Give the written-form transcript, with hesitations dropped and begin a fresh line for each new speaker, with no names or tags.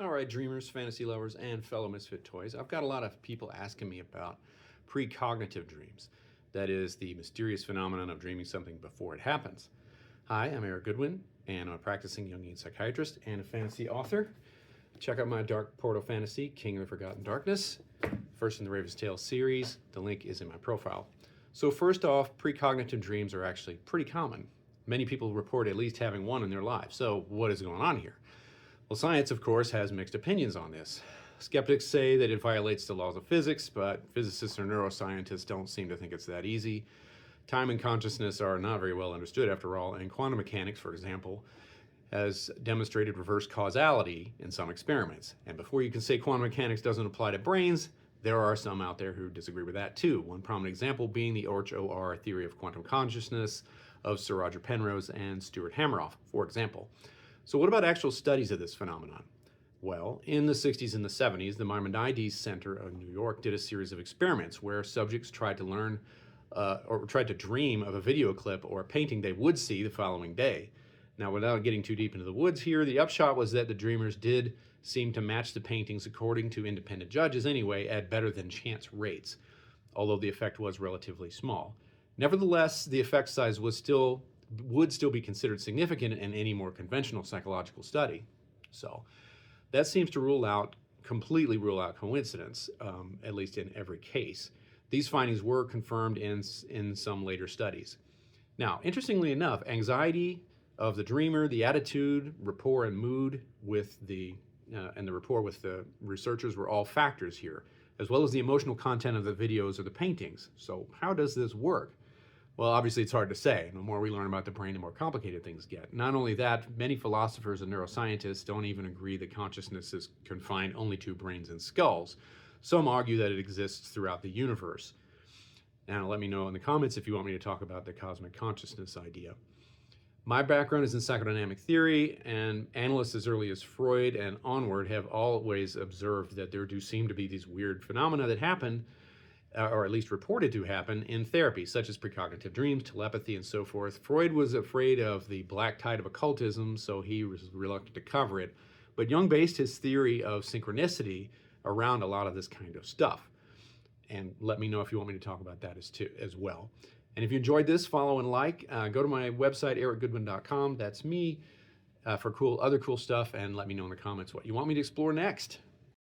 All right, dreamers, fantasy lovers, and fellow misfit toys. I've got a lot of people asking me about precognitive dreams. That is the mysterious phenomenon of dreaming something before it happens. Hi, I'm Eric Goodwin, and I'm a practicing Jungian psychiatrist and a fantasy author. Check out my Dark Portal fantasy, King of the Forgotten Darkness, first in the Raven's Tale series. The link is in my profile. So first off, precognitive dreams are actually pretty common. Many people report at least having one in their lives. So what is going on here? Well, science, of course, has mixed opinions on this. Skeptics say that it violates the laws of physics, but physicists or neuroscientists don't seem to think it's that easy. Time and consciousness are not very well understood, after all, and quantum mechanics, for example, has demonstrated reverse causality in some experiments. And before you can say quantum mechanics doesn't apply to brains, there are some out there who disagree with that too. One prominent example being the OR theory of quantum consciousness of Sir Roger Penrose and Stuart Hameroff, for example. So what about actual studies of this phenomenon? Well, in the 60s and the 70s, the Maimonides Center of New York did a series of experiments where subjects tried to learn or tried to dream of a video clip or a painting they would see the following day. Now, without getting too deep into the woods here, the upshot was that the dreamers did seem to match the paintings, according to independent judges anyway, at better than chance rates, although the effect was relatively small. Nevertheless, the effect size would still be considered significant in any more conventional psychological study. So that seems to completely rule out coincidence, at least in every case. These findings were confirmed in some later studies. Now, interestingly enough, anxiety of the dreamer, the attitude, rapport, and mood with the rapport with the researchers were all factors here, as well as the emotional content of the videos or the paintings. So how does this work? Well, obviously it's hard to say. The more we learn about the brain, the more complicated things get. Not only that, many philosophers and neuroscientists don't even agree that consciousness is confined only to brains and skulls. Some argue that it exists throughout the universe. Now, let me know in the comments if you want me to talk about the cosmic consciousness idea. My background is in psychodynamic theory, and analysts as early as Freud and onward have always observed that there do seem to be these weird phenomena that happen, or at least reported to happen, in therapy, such as precognitive dreams, telepathy, and so forth. Freud was afraid of the black tide of occultism, so he was reluctant to cover it. But Jung based his theory of synchronicity around a lot of this kind of stuff. And let me know if you want me to talk about that as well. And if you enjoyed this, follow and like. Go to my website, ericgoodwin.com. That's me, for other cool stuff, and let me know in the comments what you want me to explore next.